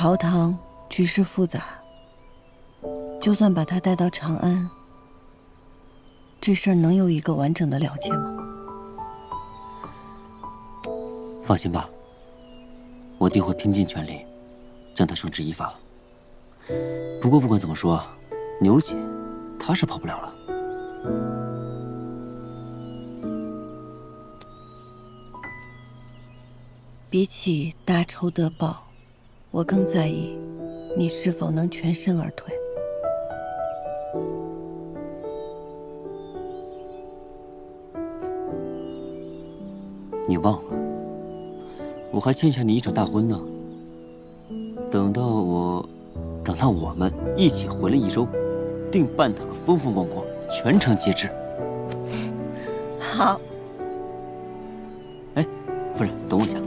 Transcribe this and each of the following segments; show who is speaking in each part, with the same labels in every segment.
Speaker 1: 朝堂局势复杂，就算把他带到长安，这事儿能有一个完整的了结吗？
Speaker 2: 放心吧，我定会拼尽全力，将他绳之以法。不过不管怎么说，牛姐她是跑不了了。
Speaker 1: 比起大仇得报，我更在意你是否能全身而退。
Speaker 2: 你忘了，我还欠下你一场大婚呢。等到我们一起回了益州，定办他个风风光光，全城皆知。
Speaker 1: 好。
Speaker 2: 哎，夫人，等我一下。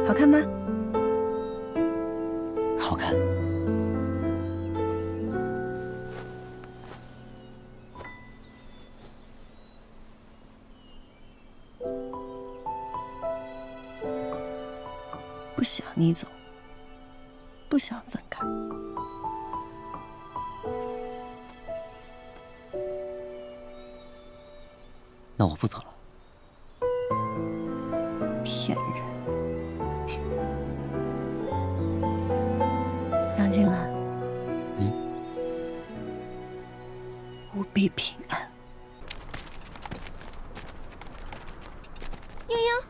Speaker 1: 好看吗？
Speaker 2: 好看。
Speaker 1: 不想你走，不想分开。
Speaker 2: 那我不走了。
Speaker 1: 骗人！杨金兰，务必平安。
Speaker 3: 嘤嘤。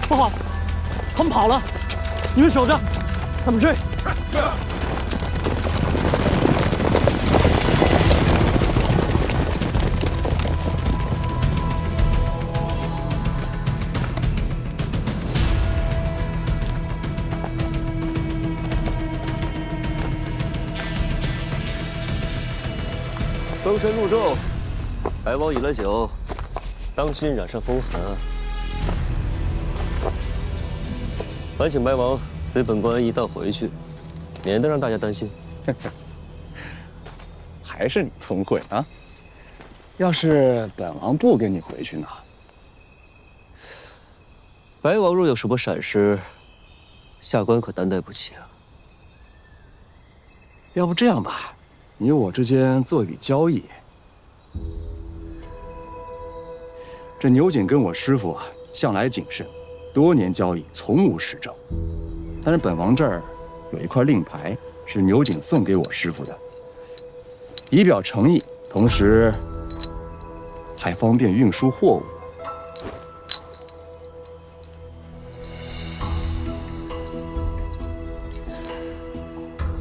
Speaker 4: 不好，他们跑了，你们守着，他们追。是。
Speaker 5: 登山入瓮，白王饮了酒，当心染上风寒啊！还请白王随本官一道回去，免得让大家担心。
Speaker 6: 还是你聪慧啊！要是本王不跟你回去呢？
Speaker 5: 白王若有什么闪失，下官可担待不起啊。
Speaker 6: 要不这样吧，你我之间做一笔交易，这牛景跟我师傅啊，向来谨慎，多年交易从无实证。但是本王这儿有一块令牌，是牛景送给我师傅的，以表诚意，同时还方便运输货物。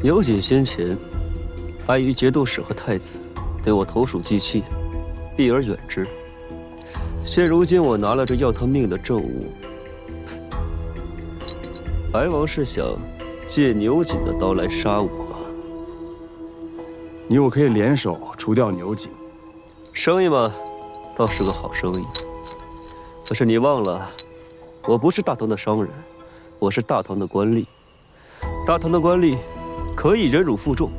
Speaker 5: 牛景先前碍于节度使和太子对我投鼠忌器，避而远之。现如今我拿了这要他命的证物，白王是想借牛景的刀来杀我吧？
Speaker 6: 你我可以联手除掉牛景，
Speaker 5: 生意嘛，倒是个好生意。可是你忘了，我不是大唐的商人，我是大唐的官吏。大唐的官吏可以忍辱负重，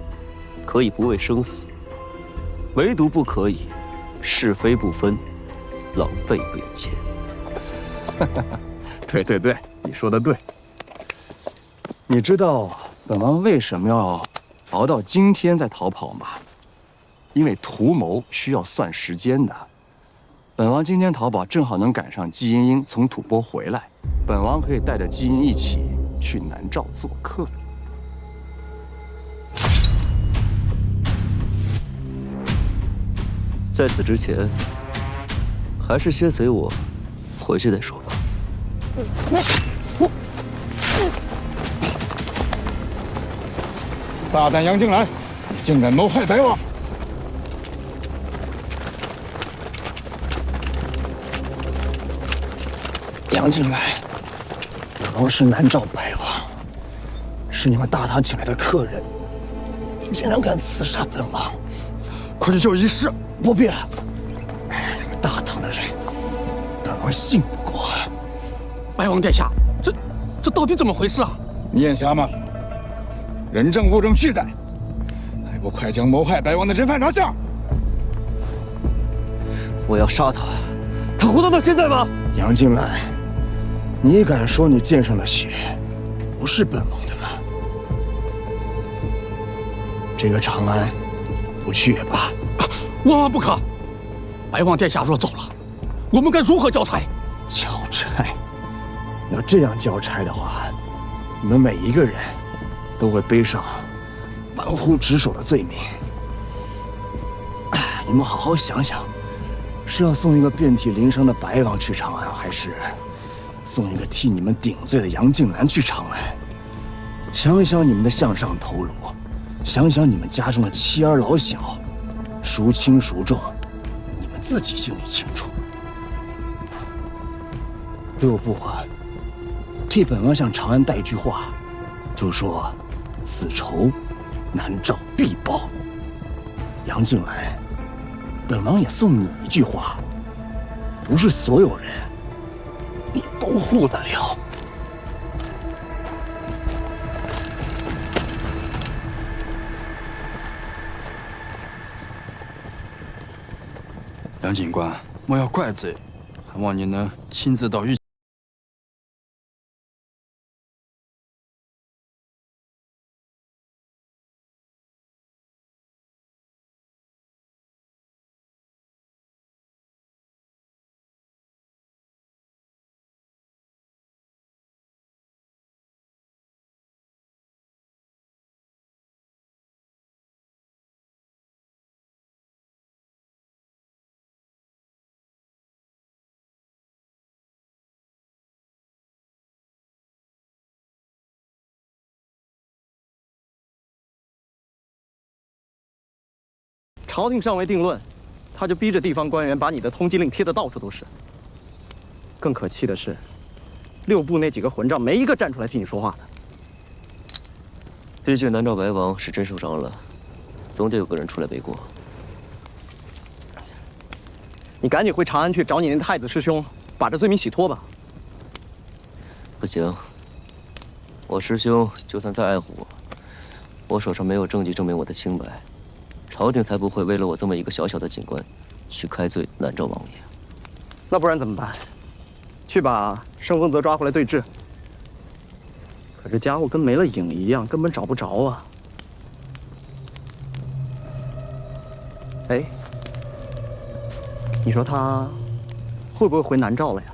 Speaker 5: 可以不畏生死，唯独不可以是非不分，狼狈为奸。
Speaker 6: 对，你说的对。你知道本王为什么要熬到今天再逃跑吗？因为图谋需要算时间的。本王今天逃跑，正好能赶上季英英从吐蕃回来，本王可以带着季英一起去南诏做客。
Speaker 5: 在此之前，还是先随我回去再说吧。
Speaker 3: 大胆杨静兰，你竟敢谋害白王！
Speaker 6: 杨静来，本王是南诏白王，是你们大唐请来的客人，你竟然敢刺杀本王！
Speaker 3: 困兽一试，
Speaker 6: 不必了，你们大唐的人，本王信不过。
Speaker 7: 白王殿下，这到底怎么回事啊？
Speaker 3: 你眼瞎吗？人证物证俱在，还不快将谋害白王的人犯拿下！
Speaker 5: 我要杀他，他活得到现在吗？
Speaker 6: 杨静兰，你敢说你剑上的血不是本王的吗？这个长安不去也罢。
Speaker 7: 万万不可！白王殿下若走了，我们该如何交差？
Speaker 6: 交差？要这样交差的话，你们每一个人都会背上玩忽职守的罪名。你们好好想想，是要送一个遍体鳞伤的白王去长安，还是送一个替你们顶罪的杨静兰去长安？想一想你们的项上头颅，想想你们家中的妻儿老小，孰轻孰重，你们自己心里清楚。六部啊，替本王向长安带句话，就说此仇南诏必报。杨静兰，本王也送你一句话，不是所有人你都护得了。
Speaker 8: 杨警官，莫要怪罪，还望你能亲自到御。
Speaker 4: 朝廷尚未定论，他就逼着地方官员把你的通缉令贴得到处都是。更可气的是，六部那几个混账没一个站出来替你说话的。
Speaker 5: 毕竟南诏白王是真受伤了，总得有个人出来背锅。
Speaker 4: 你赶紧回长安去找你那太子师兄，把这罪名洗脱吧。
Speaker 5: 不行，我师兄就算再爱护我，我手上没有证据证明我的清白。朝廷才不会为了我这么一个小小的警官，去开罪南诏王爷。
Speaker 4: 那不然怎么办？去把盛丰泽抓回来对质。可这家伙跟没了影一样，根本找不着啊！哎，你说他会不会回南诏了呀？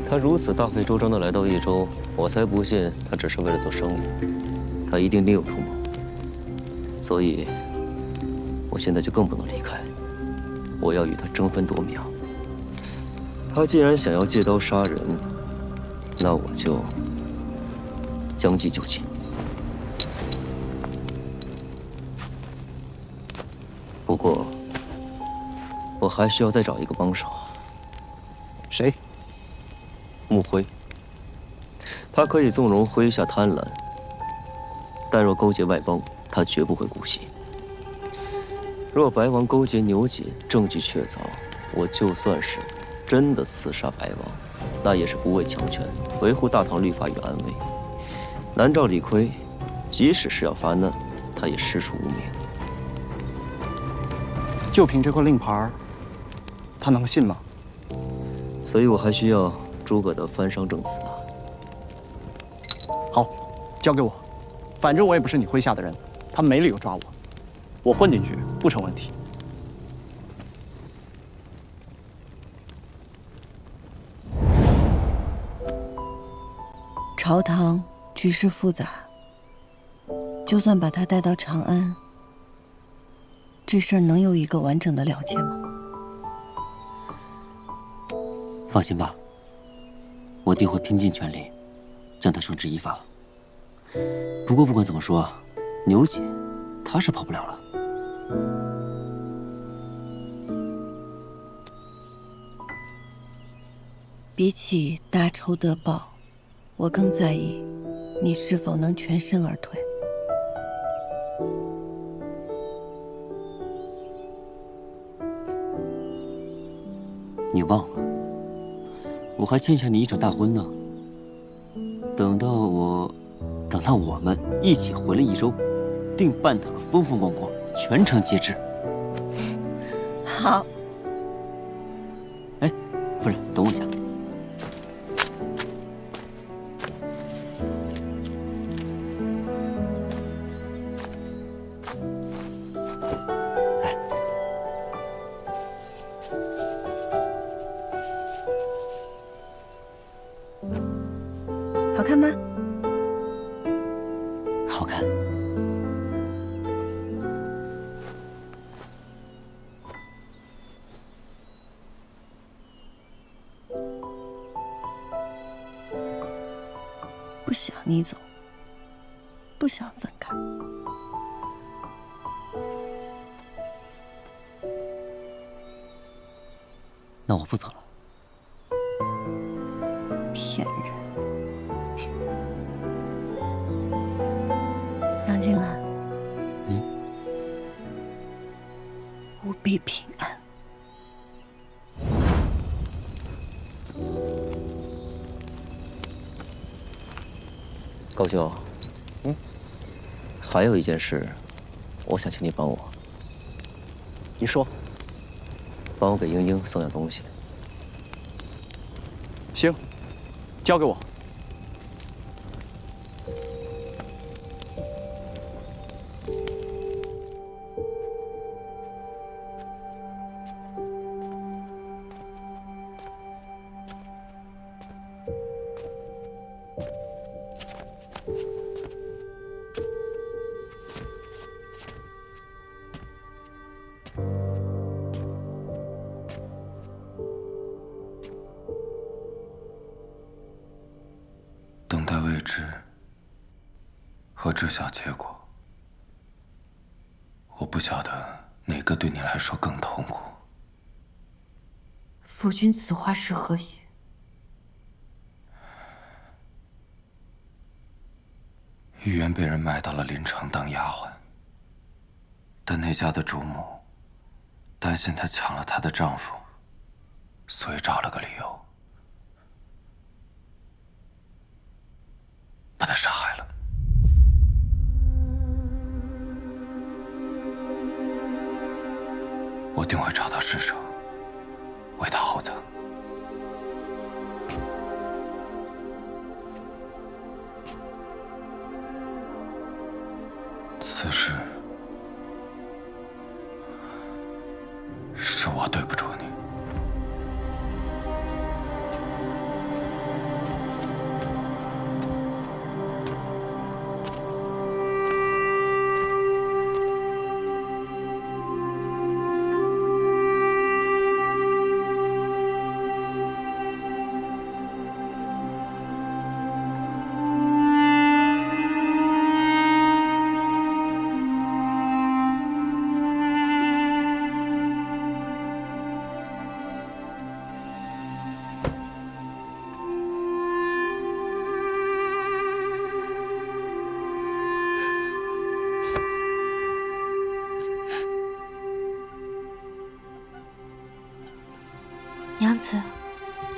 Speaker 5: 他如此大费周章地来到益州，我才不信他只是为了做生意，他一定另有图谋。所以，我现在就更不能离开，我要与他争分夺秒。他既然想要借刀杀人，那我就将计就计。不过，我还需要再找一个帮手。
Speaker 4: 谁？
Speaker 5: 穆辉。他可以纵容麾下贪婪，但若勾结外邦，他绝不会姑息。若白王勾结牛瑾，证据确凿，我就算是真的刺杀白王，那也是不畏强权，维护大唐律法与安危。南诏李逵，即使是要发难，他也实属无名。
Speaker 4: 就凭这块令牌，他能信吗？
Speaker 5: 所以我还需要诸葛的翻商证词啊。
Speaker 4: 好，交给我，反正我也不是你麾下的人，他们没理由抓我，我混进去不成问题。
Speaker 1: 朝堂局势复杂，就算把他带到长安，这事儿能有一个完整的了结吗？
Speaker 2: 放心吧，我定会拼尽全力，将他绳之以法。不过不管怎么说，牛瑾他是跑不了了。
Speaker 1: 比起大仇得报，我更在意你是否能全身而退。
Speaker 2: 你忘了，我还欠下你一场大婚呢。等到我们一起回了益州，定办他个风风光光，全城皆知。
Speaker 1: 好。
Speaker 2: 哎，夫人，等我一下。
Speaker 1: 好看吗？
Speaker 2: 好看。
Speaker 1: 不想你走，不想分开。
Speaker 2: 那我不走了。
Speaker 1: 骗人！杨金兰，务必平安。
Speaker 5: 高兄，还有一件事，我想请你帮我。
Speaker 4: 你说。
Speaker 5: 帮我给英英送样东西。
Speaker 4: 行，交给我。
Speaker 9: 等待未知和知晓结果，我不晓得哪个对你来说更痛苦。
Speaker 10: 夫君此话是何意？
Speaker 9: 玉媛被人卖到了临城当丫鬟，但那家的主母担心她抢了她的丈夫，所以找了个理由把她杀害了。我定会找到尸首，为她厚葬。此事是我对不住你。
Speaker 10: 娘子，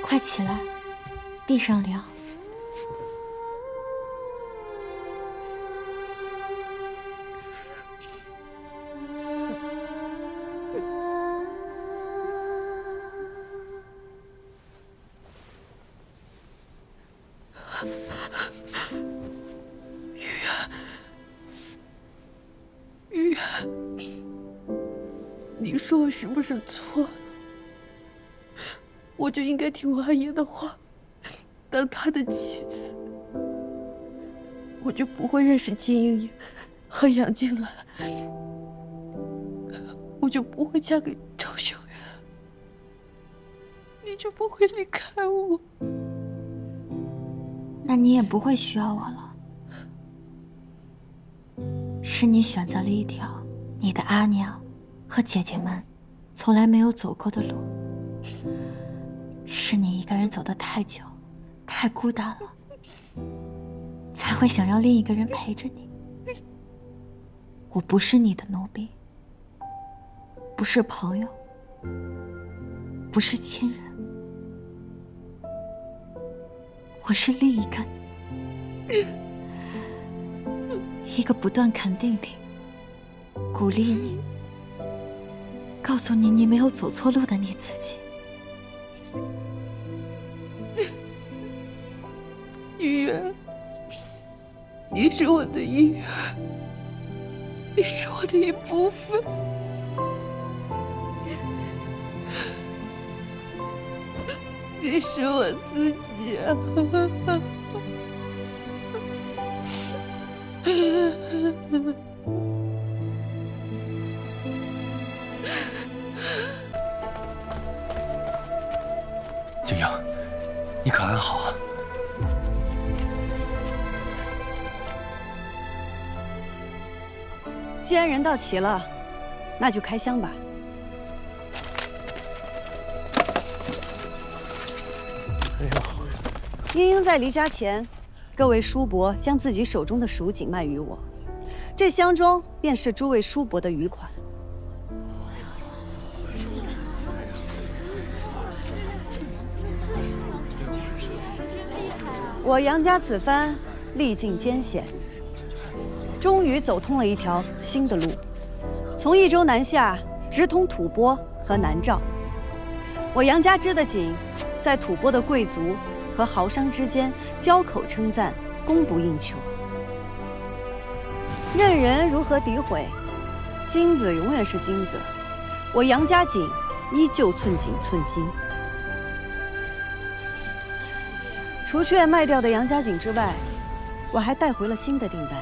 Speaker 10: 快起来，地上凉。
Speaker 11: 玉言，你说我是不是错了？我就应该听我阿爷的话，当他的妻子，我就不会认识金莹莹和杨静兰，我就不会嫁给赵秀元，你就不会离开我，
Speaker 10: 那你也不会需要我了。是你选择了一条你的阿娘和姐姐们从来没有走过的路，是你一个人走得太久，太孤单了，才会想要另一个人陪着你。我不是你的奴婢，不是朋友，不是亲人，我是另一个你，一个不断肯定你、鼓励你、告诉你你没有走错路的你自己。
Speaker 11: 玉言，你是我的姻缘，你是我的一部分。你是我自己啊！
Speaker 9: 莹莹，你可安好啊？
Speaker 12: 既然人到齐了，那就开箱吧。英英在离家前，各位叔伯将自己手中的蜀锦卖与我，这箱中便是诸位叔伯的余款。我杨家此番历尽艰险，终于走通了一条新的路，从益州南下，直通吐蕃和南诏。我杨家织的锦，在吐蕃的贵族和豪商之间交口称赞，供不应求。任人如何诋毁，金子永远是金子，我杨家锦依旧寸锦寸金。除却卖掉的杨家锦之外，我还带回了新的订单。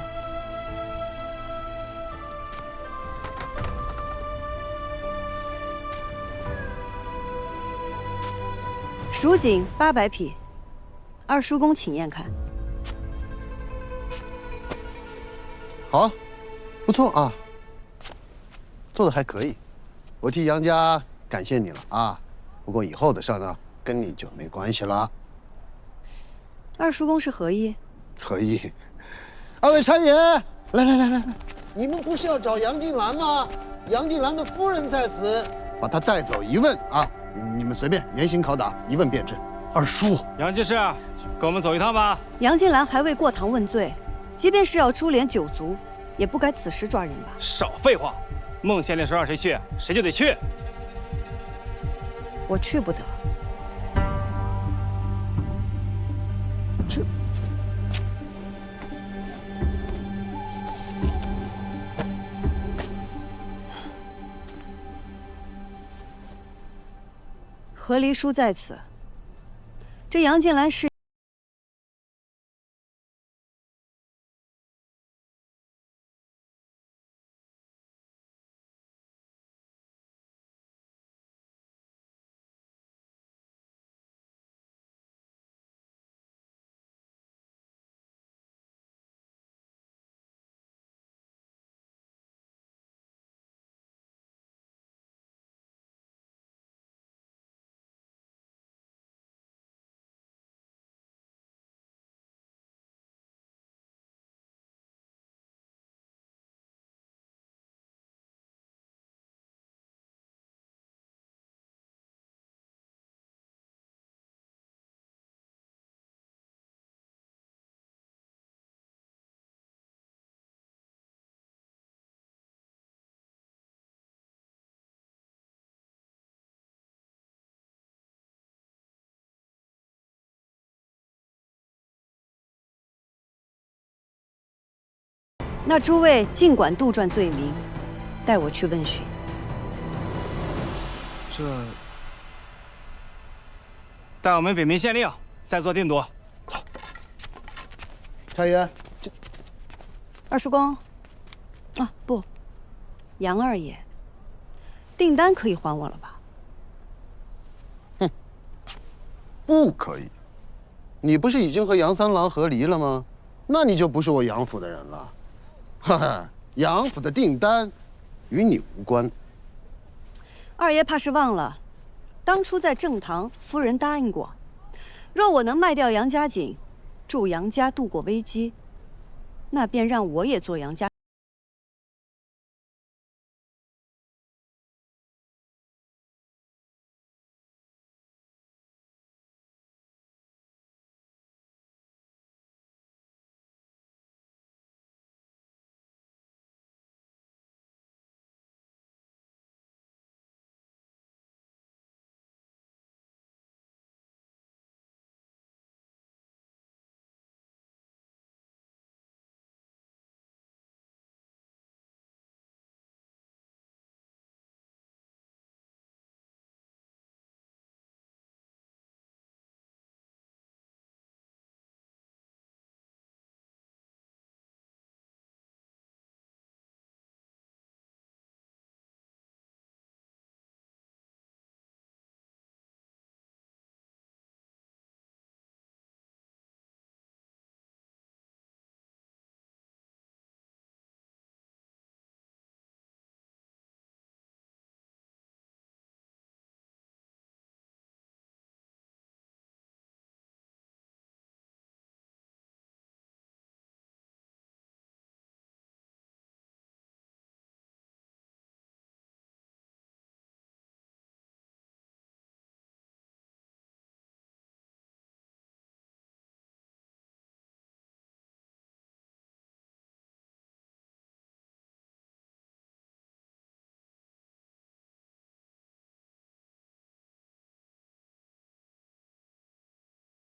Speaker 12: 蜀锦800匹，二叔公请验看。
Speaker 13: 好，不错啊，做的还可以，我替杨家感谢你了啊。不过以后的事呢，跟你就没关系了。
Speaker 12: 二叔公是何意？
Speaker 13: 何意？二位差爷，来，你们不是要找杨静兰吗？杨静兰的夫人在此，把她带走一问啊。你们随便严刑拷打，一问便知。
Speaker 8: 二叔，杨记事，跟我们走一趟吧。
Speaker 12: 杨静兰还未过堂问罪，即便是要株连九族，也不该此时抓人吧？
Speaker 8: 少废话，孟县令说让谁去，谁就得去。
Speaker 12: 我去不得。和离书在此，这杨静兰是。那诸位尽管杜撰罪名，带我去问询。
Speaker 8: 带我们北冥县令再做定夺。
Speaker 13: 差爷，
Speaker 12: 二叔公，啊不，杨二爷，订单可以还我了吧？
Speaker 13: 哼，不可以。你不是已经和杨三郎和离了吗？那你就不是我杨府的人了。哈哈，杨府的订单与你无关。
Speaker 12: 二爷怕是忘了，当初在正堂，夫人答应过，若我能卖掉杨家井，助杨家度过危机，那便让我也做杨家。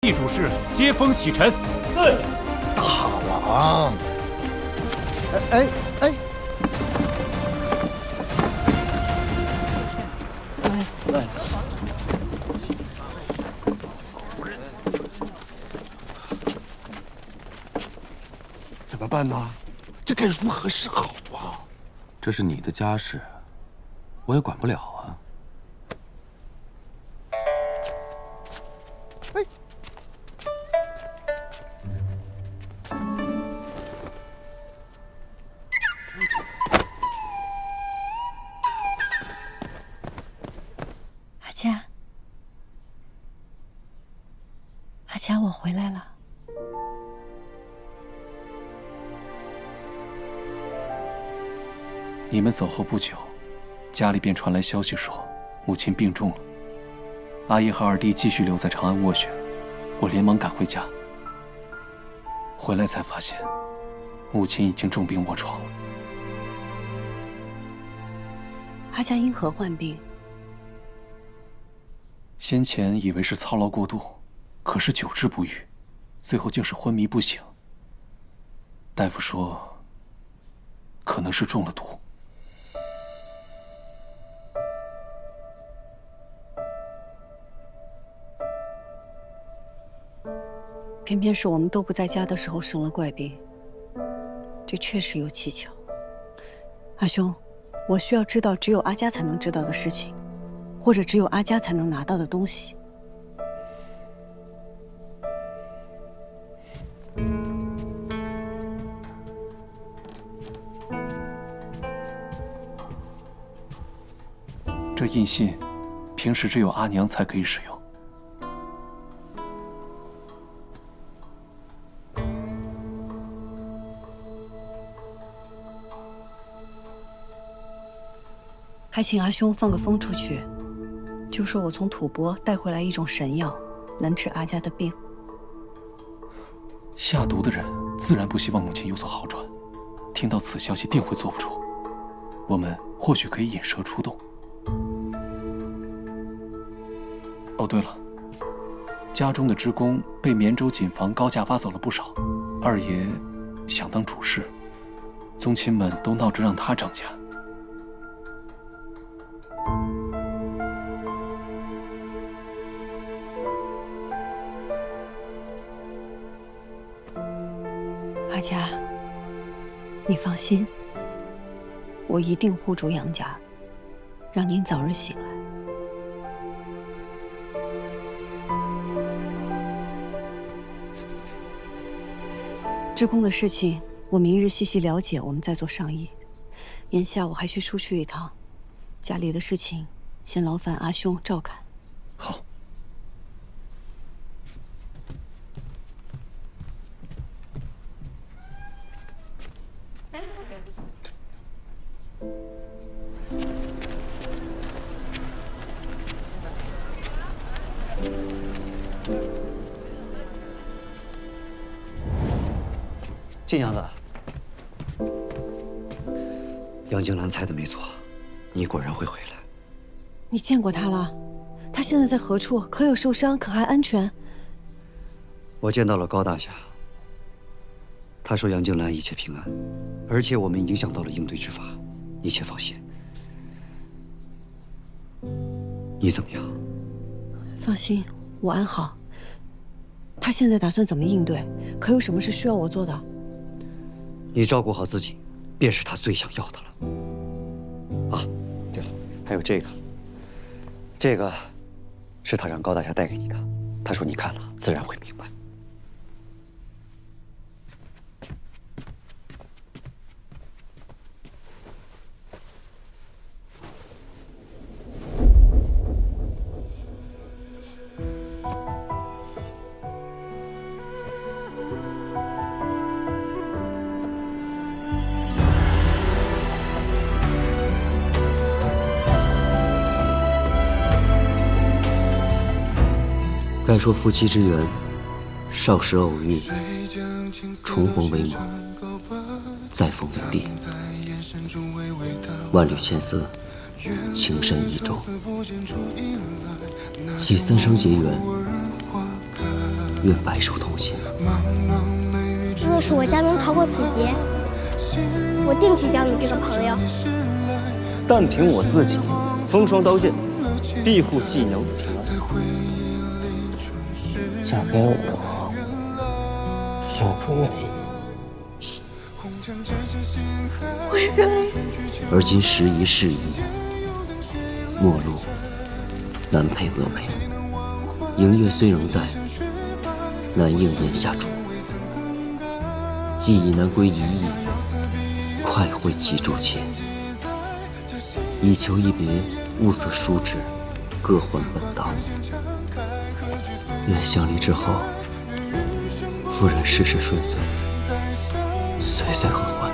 Speaker 14: 地主事接风洗尘。是。
Speaker 13: 大王。哎！怎么办呢？这该如何是好啊？
Speaker 9: 这是你的家事，我也管不了啊。
Speaker 1: 阿佳，我回来了。
Speaker 6: 你们走后不久，家里便传来消息说，母亲病重了。阿爷和二弟继续留在长安斡旋，我连忙赶回家。回来才发现，母亲已经重病卧床了。
Speaker 1: 阿佳因何患病？
Speaker 6: 先前以为是操劳过度，可是久治不愈，最后竟是昏迷不醒。大夫说，可能是中了毒。
Speaker 12: 偏偏是我们都不在家的时候生了怪病，这确实有蹊跷。阿兄，我需要知道只有阿佳才能知道的事情，或者只有阿佳才能拿到的东西。
Speaker 6: 这印信，平时只有阿娘才可以使用。
Speaker 12: 还请阿兄放个风出去，就说我从吐蕃带回来一种神药，能治阿佳的病。
Speaker 6: 下毒的人自然不希望母亲有所好转，听到此消息定会坐不住。我们或许可以引蛇出洞。哦，对了，家中的职工被绵州锦房高价挖走了不少，二爷想当主事，
Speaker 8: 宗亲们都闹着让他掌家。
Speaker 12: 阿佳，你放心，我一定护住杨家，让您早日醒来。职工的事情，我明日细细了解，我们再做商议。眼下我还需出去一趟，家里的事情先劳烦阿兄照看。
Speaker 8: 好。
Speaker 15: 晋阳子，杨静兰猜的没错，你果然会回来。
Speaker 12: 你见过他了？他现在在何处？可有受伤？可还安全？
Speaker 15: 我见到了高大侠，他说杨静兰一切平安，而且我们已经想到了应对之法，一切放心。你怎么样？
Speaker 12: 放心，我安好。他现在打算怎么应对？可有什么是需要我做的？
Speaker 15: 你照顾好自己，便是他最想要的了。啊，对了，还有这个，这个是他让高大侠带给你的，他说你看了自然会明白。
Speaker 2: 该说夫妻之缘，少时偶遇，重逢为盟，再逢为弟。万缕千丝，情深意重。系三生结缘，愿白首同心。
Speaker 16: 若是我家能逃过此劫，我定去交你这个朋友。
Speaker 5: 但凭我自己，风霜刀剑，庇护季娘子平安。
Speaker 17: 嫁给我，愿不愿意？
Speaker 11: 我愿意。
Speaker 2: 而今时移世移，陌路难配峨眉。迎月虽仍在，难应檐下烛。既已难归一意，快会几柱前。以求一别，物色叔侄，各还本道。愿相离之后，夫人事事顺遂，岁岁和欢。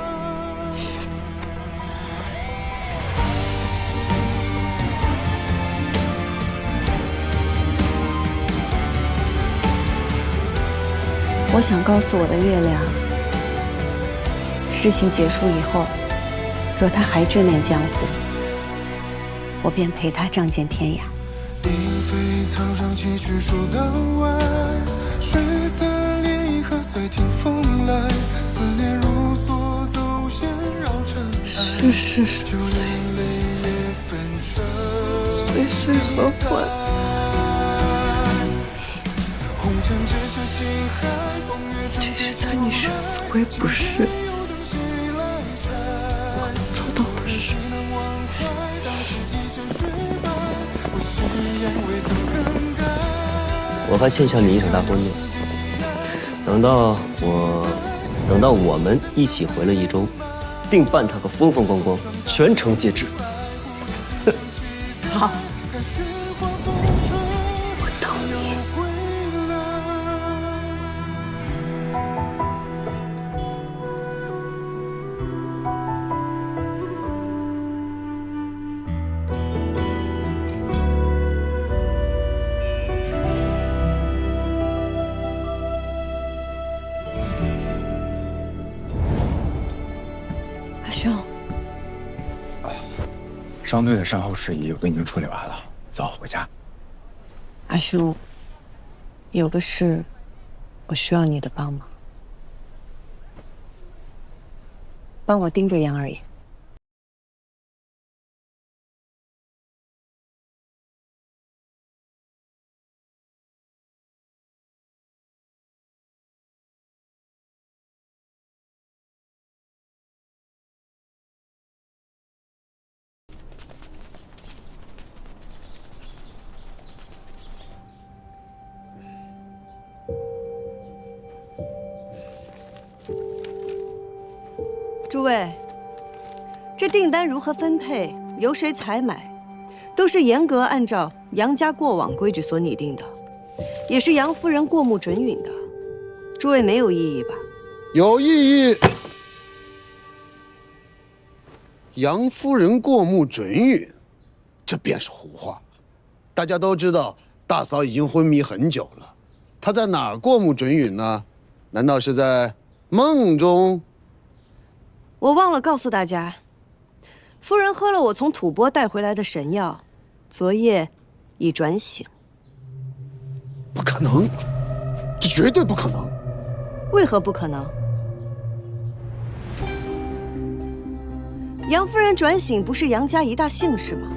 Speaker 12: 我想告诉我的月亮，事情结束以后，若他还眷恋江湖，我便陪他仗剑天涯。
Speaker 18: 草上崎岖数道外，水色涟漪和随听风来，思念如梭走线绕尘埃，
Speaker 11: 世事顺遂，岁岁和欢。这是在你生死归不时，我能做到的事。
Speaker 5: 我还欠下你一场大婚呢。等到我们一起回了益州，定办他个风风光光，全城皆知。
Speaker 12: 好，我等你。阿兄，
Speaker 3: 商队的善后事宜我都已经处理完了，走，回家。
Speaker 12: 阿兄，有个事，我需要你的帮忙。
Speaker 1: 帮我盯着杨二爷。
Speaker 12: 诸位，这订单如何分配，由谁采买，都是严格按照杨家过往规矩所拟定的，也是杨夫人过目准允的。诸位没有异议吧？
Speaker 13: 有异议。杨夫人过目准允，这便是胡话。大家都知道，大嫂已经昏迷很久了，她在哪儿过目准允呢？难道是在梦中？
Speaker 12: 我忘了告诉大家，夫人喝了我从吐蕃带回来的神药，昨夜已转醒。
Speaker 13: 不可能，这绝对不可能。
Speaker 12: 为何不可能？杨夫人转醒不是杨家一大幸事吗？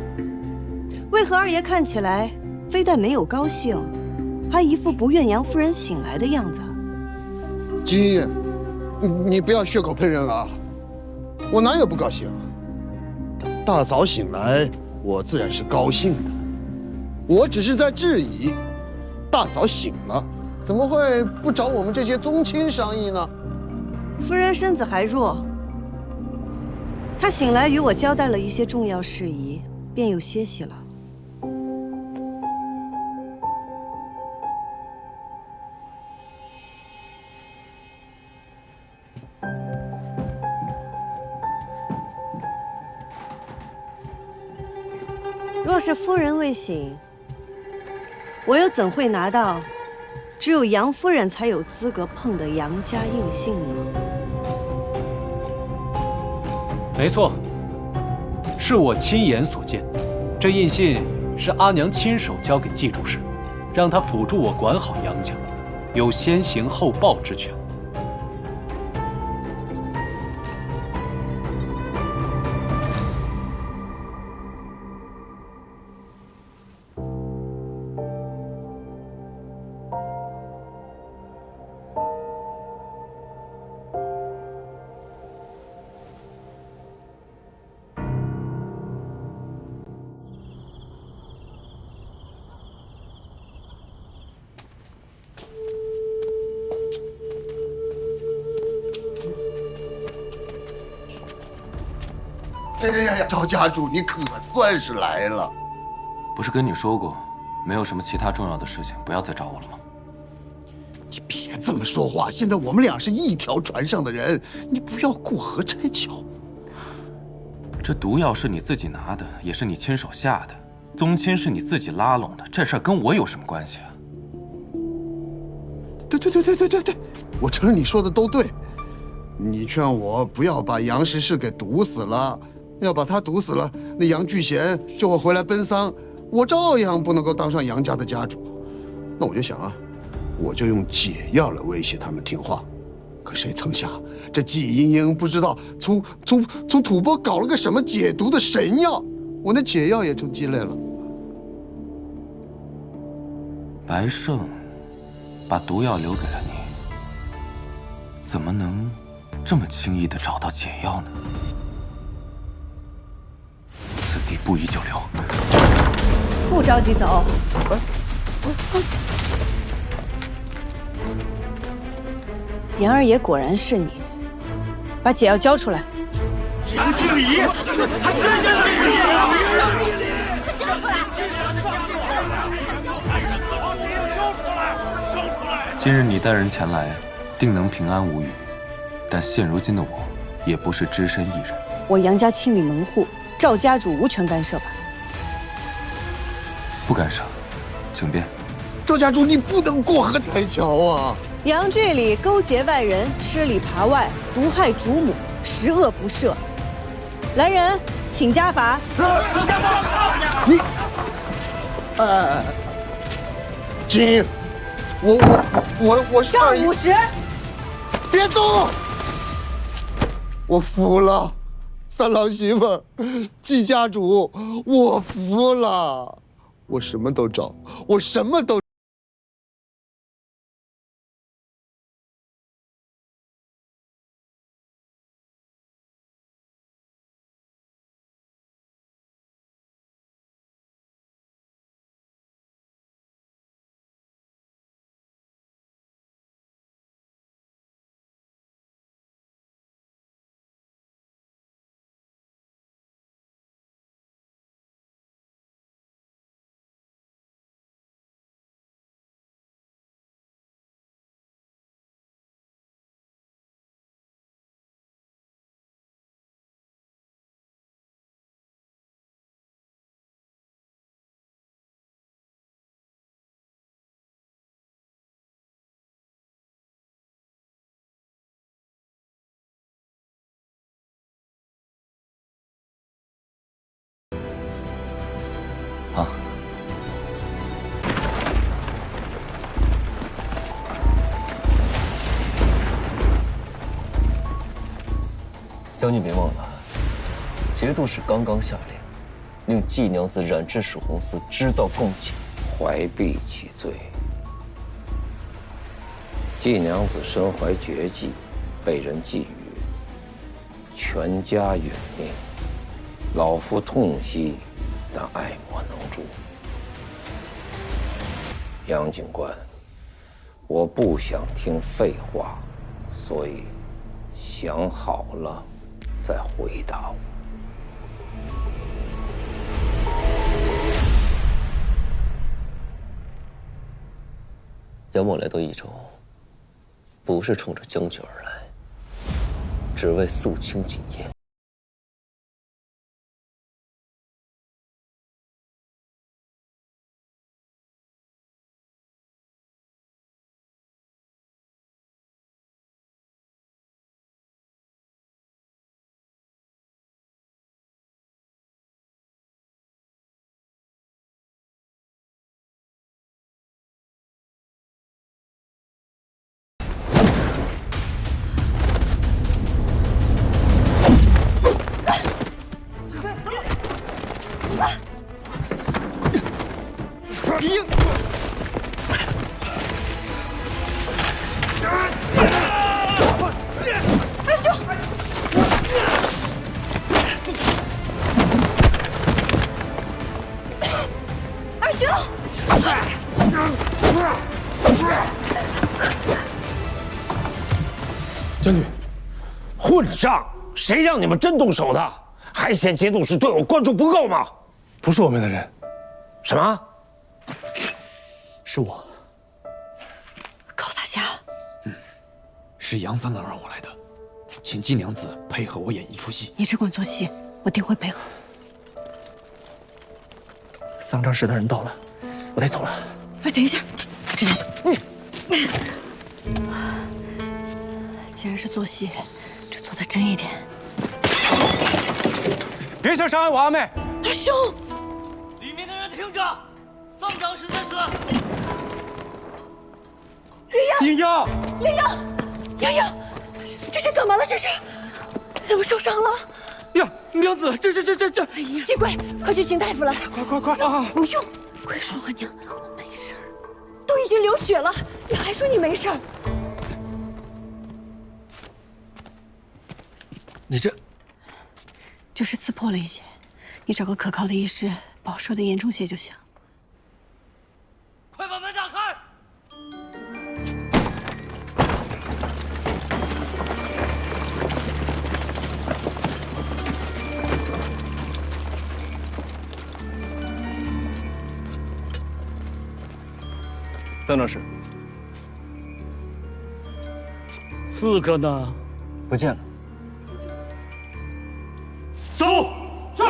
Speaker 12: 为何二爷看起来非但没有高兴，还一副不愿杨夫人醒来的样子？
Speaker 13: 金，你不要血口喷人啊！我哪有不高兴？大嫂醒来，我自然是高兴的。我只是在质疑，大嫂醒了，怎么会不找我们这些宗亲商议呢？
Speaker 12: 夫人身子还弱，她醒来与我交代了一些重要事宜，便又歇息了。若是夫人未醒，我又怎会拿到只有杨夫人才有资格碰的杨家印信呢？
Speaker 14: 没错，是我亲眼所见。这印信是阿娘亲手交给季主事，让他辅助我管好杨家，有先行后报之权。
Speaker 13: 哎呀，赵家主，你可算是来了。
Speaker 9: 不是跟你说过，没有什么其他重要的事情，不要再找我了吗？
Speaker 13: 你别这么说话，现在我们俩是一条船上的人，你不要过河拆桥。
Speaker 9: 这毒药是你自己拿的，也是你亲手下的，宗亲是你自己拉拢的，这事儿跟我有什么关系啊？
Speaker 13: 对，我承认你说的都对。你劝我不要把杨时世给毒死了。要把他毒死了，那杨巨贤叫我回来奔丧，我照样不能够当上杨家的家主。那我就想啊，我就用解药来威胁他们听话。可谁曾想，这季英英不知道从吐蕃搞了个什么解毒的神药，我那解药也成鸡肋了。
Speaker 9: 白胜把毒药留给了你，怎么能这么轻易地找到解药呢？此地不宜久留。
Speaker 12: 不着急走。杨二爷果然是你，把解药交出来。
Speaker 18: 杨经理，他真的是你！交出来！
Speaker 9: 今日你带人前来，定能平安无虞。但现如今的我，也不是只身一人。
Speaker 12: 我杨家清理门户，赵家主无权干涉吧？
Speaker 9: 不干涉，请便。
Speaker 13: 赵家主，你不能过河拆桥啊！
Speaker 12: 杨剧里勾结外人，吃里扒外，毒害主母，十恶不赦。来人，请家法。是家法。
Speaker 13: 你，金，我是
Speaker 12: 赵五十，
Speaker 13: 别动！我服了，三郎媳妇儿，季家主，我服了，我什么都找，我什么都。
Speaker 2: 啊，将军别忘了，节度使刚刚下令，令季娘子染制蜀红丝，织造贡锦。
Speaker 17: 怀璧其罪。季娘子身怀绝技，被人觊觎，全家殒命，老夫痛惜，但爱莫能助。杨警官，我不想听废话，所以想好了再回答我。
Speaker 2: 杨某来到益州，不是冲着将军而来，只为肃清锦宴。
Speaker 11: 二兄，二兄，
Speaker 17: 将军，混账！谁让你们真动手的？还嫌节度使对我关注不够吗？
Speaker 6: 不是我们的人。
Speaker 17: 什么？
Speaker 7: 是我。
Speaker 11: 高大侠。
Speaker 7: 是杨三郎让我来的，请季娘子配合我演一出戏。
Speaker 11: 你只管做戏，我定会配合。
Speaker 7: 丧葬室的人到了，我得走了。
Speaker 11: 哎，等一下。既然是做戏，就做得真一点。
Speaker 7: 别想伤害我阿妹！
Speaker 11: 阿兄，
Speaker 2: 里面的人听着，丧葬室在此。
Speaker 11: 鸳鸯，
Speaker 7: 鸳鸯，
Speaker 11: 鸳鸯，鸳鸯，这是怎么了？这是怎么受伤了？
Speaker 7: 呀，娘子，这！
Speaker 11: 哎呀，金贵，快去请大夫来！
Speaker 7: 快啊！
Speaker 11: 不用，快说吧，娘，我没事儿，都已经流血了，你还说你没事儿？
Speaker 2: 你这
Speaker 11: 就是刺破了一些，你找个可靠的医师保守的严重些就行。
Speaker 2: 快把门打开！
Speaker 7: 丧葬室，刺客呢？
Speaker 2: 不见了。
Speaker 7: 走！是。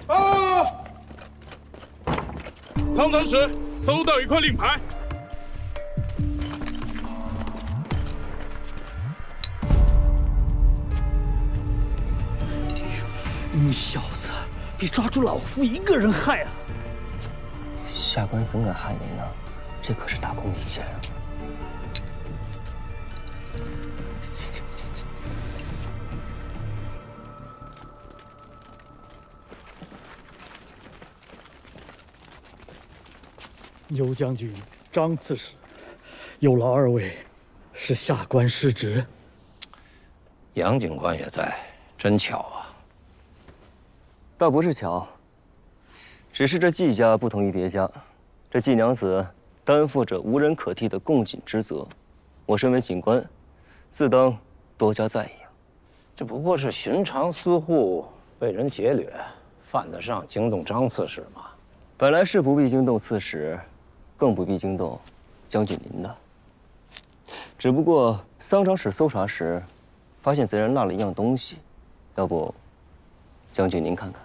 Speaker 19: 啊！丧葬室搜到一块令牌。
Speaker 7: 你小子比抓住老夫一个人害啊！
Speaker 2: 下官怎敢害你呢？这可是大功一件啊！
Speaker 20: 尤将军、张刺史，有劳二位，是下官失职。
Speaker 17: 杨警官也在，真巧啊！
Speaker 2: 倒不是巧，只是这季家不同于别家，这季娘子担负着无人可替的供锦之责，我身为警官，自当多加在意啊。
Speaker 17: 这不过是寻常私户被人劫掠，犯得上惊动张刺史吗？
Speaker 2: 本来是不必惊动刺史，更不必惊动将军您的。只不过桑长史搜查时，发现贼人落了一样东西，要不，将军您看看。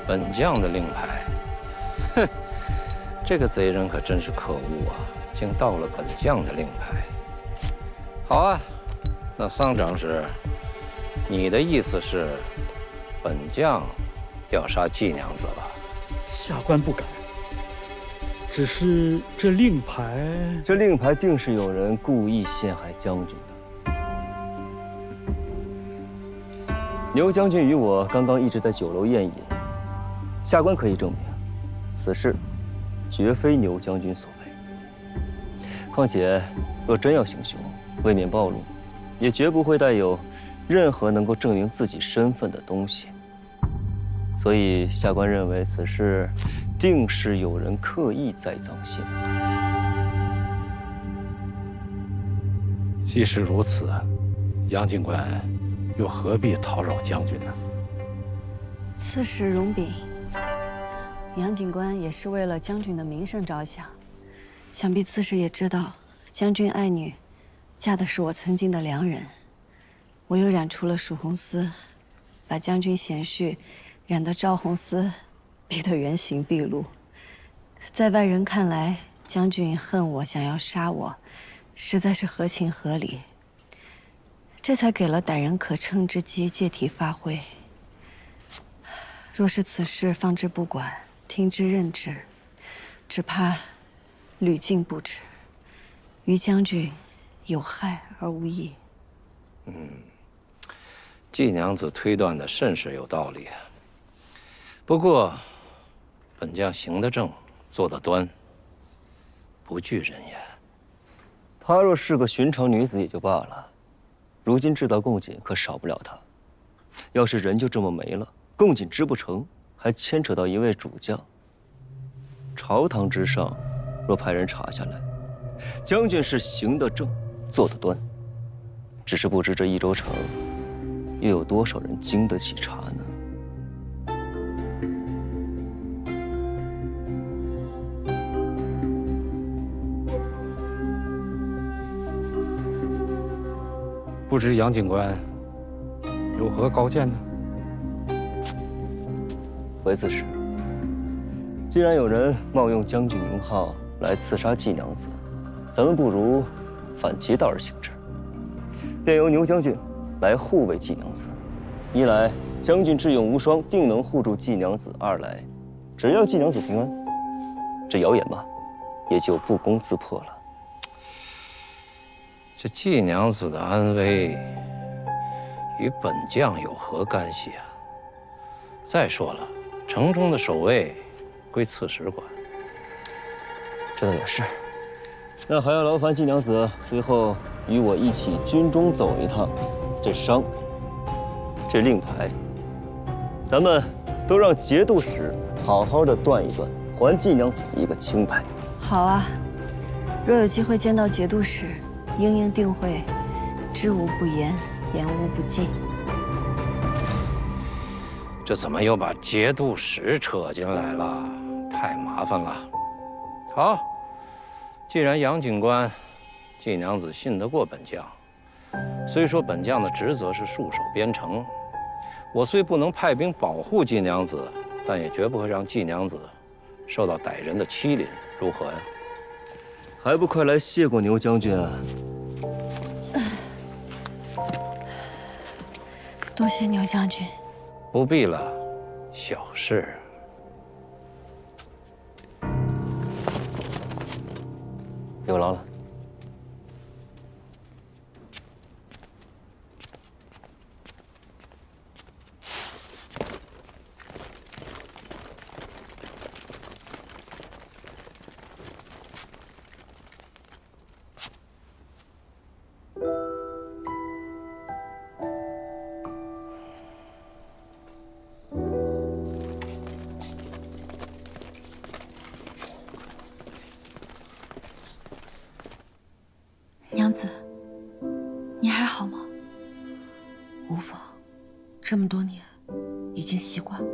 Speaker 17: 本将的令牌，哼，这个贼人可真是可恶啊！竟盗了本将的令牌。好啊，那桑长史，你的意思是，本将要杀季娘子了？
Speaker 20: 下官不敢。只是这令牌
Speaker 2: 定是有人故意陷害将军的。牛将军与我刚刚一直在酒楼宴饮。下官可以证明，此事绝非牛将军所为。况且，若真要行凶，为免暴露，也绝不会带有任何能够证明自己身份的东西。所以，下官认为此事定是有人刻意栽赃陷害。
Speaker 17: 既是如此，杨警官又何必讨扰将军呢？
Speaker 12: 刺史容禀。杨警官也是为了将军的名声着想，想必刺史也知道，将军爱女嫁的是我曾经的良人，我又染出了蜀红丝，把将军贤婿染得赵红丝，逼得原形毕露。在外人看来，将军恨我，想要杀我，实在是合情合理，这才给了歹人可乘之机，借题发挥。若是此事放之不管，听之任之，只怕屡禁不止，于将军有害而无益。
Speaker 17: 季娘子推断的甚是有道理。不过，本将行得正，坐得端，不惧人言。
Speaker 2: 她若是个寻常女子也就罢了，如今制造贡锦可少不了她。要是人就这么没了，贡锦织不成，还牵扯到一位主将。朝堂之上，若派人查下来，将军是行得正，坐得端，只是不知这益州城又有多少人经得起查呢？
Speaker 17: 不知杨警官有何高见呢？
Speaker 2: 回刺史，既然有人冒用将军名号来刺杀季娘子，咱们不如反其道而行之，便由牛将军来护卫季娘子。一来，将军智勇无双，定能护住季娘子；二来，只要季娘子平安，这谣言吧，也就不攻自破了。
Speaker 17: 这季娘子的安危与本将有何干系啊？再说了，城中的守卫归刺史管。
Speaker 2: 这倒也是。那还要劳烦季娘子随后与我一起军中走一趟。这伤，这令牌，咱们都让节度使好好的断一断，还季娘子一个清白。
Speaker 12: 好啊，若有机会见到节度使，英英定会知无不言，言无不尽。
Speaker 17: 这怎么又把节度使扯进来了？太麻烦了。好，既然杨警官、季娘子信得过本将，虽说本将的职责是戍守边城，我虽不能派兵保护季娘子，但也绝不会让季娘子受到歹人的欺凌，如何呀？
Speaker 5: 还不快来谢过牛将军啊！
Speaker 1: 多谢牛将军。
Speaker 17: 不必了，小事。
Speaker 5: 有劳了。
Speaker 10: 娘子，你还好吗？
Speaker 1: 无妨，这么多年，已经习惯了。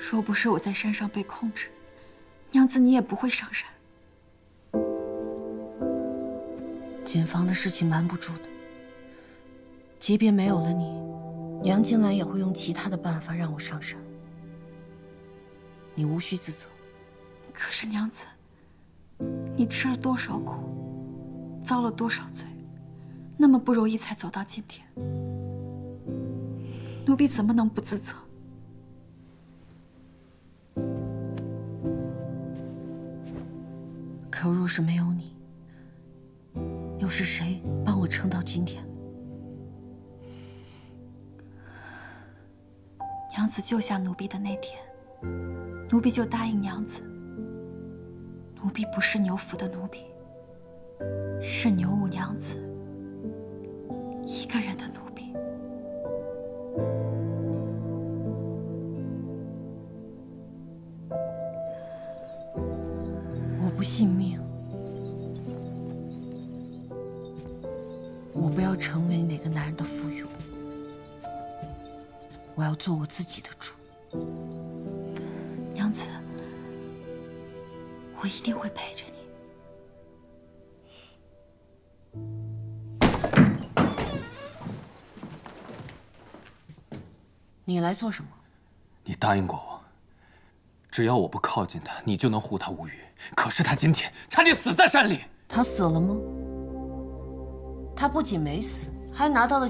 Speaker 10: 若不是我在山上被控制，娘子你也不会上山。
Speaker 1: 锦房的事情瞒不住的，即便没有了你，杨金兰也会用其他的办法让我上山。你无需自责。
Speaker 10: 可是娘子，你吃了多少苦，遭了多少罪，那么不容易才走到今天，奴婢怎么能不自责？
Speaker 1: 可若是没有你，又是谁帮我撑到今天？
Speaker 10: 娘子救下奴婢的那天，奴婢就答应娘子，奴婢不是牛府的奴婢，是牛五娘子一个人的奴婢。
Speaker 1: 我不信命，我不要成为哪个男人的附庸，我要做我自己的主。
Speaker 10: 娘子，我一定会陪着你。
Speaker 1: 你来做什么？
Speaker 9: 你答应过我，只要我不靠近他，你就能护他无虞。可是他今天差点死在山里。
Speaker 1: 他死了吗？他不仅没死，还拿到了。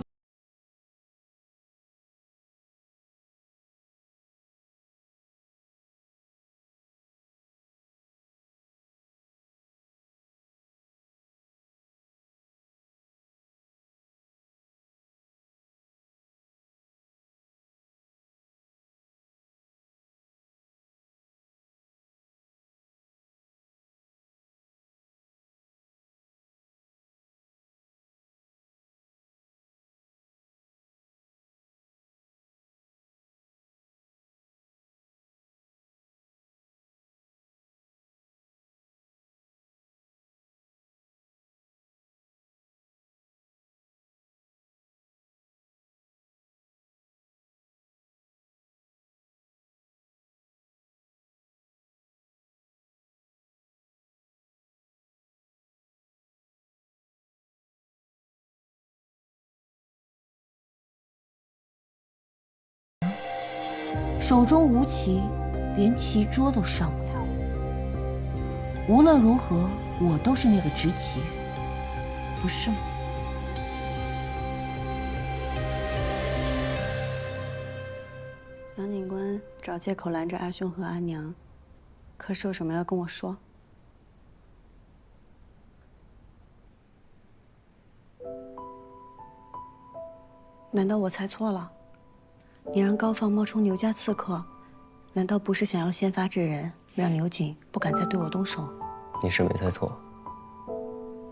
Speaker 1: 手中无棋，连棋桌都上不了。无论如何，我都是那个执棋人，不是吗？
Speaker 12: 杨警官找借口拦着阿兄和阿娘，可是有什么要跟我说？难道我猜错了？你让高放冒充牛家刺客，难道不是想要先发制人，让牛景不敢再对我动手？
Speaker 5: 你是没猜错，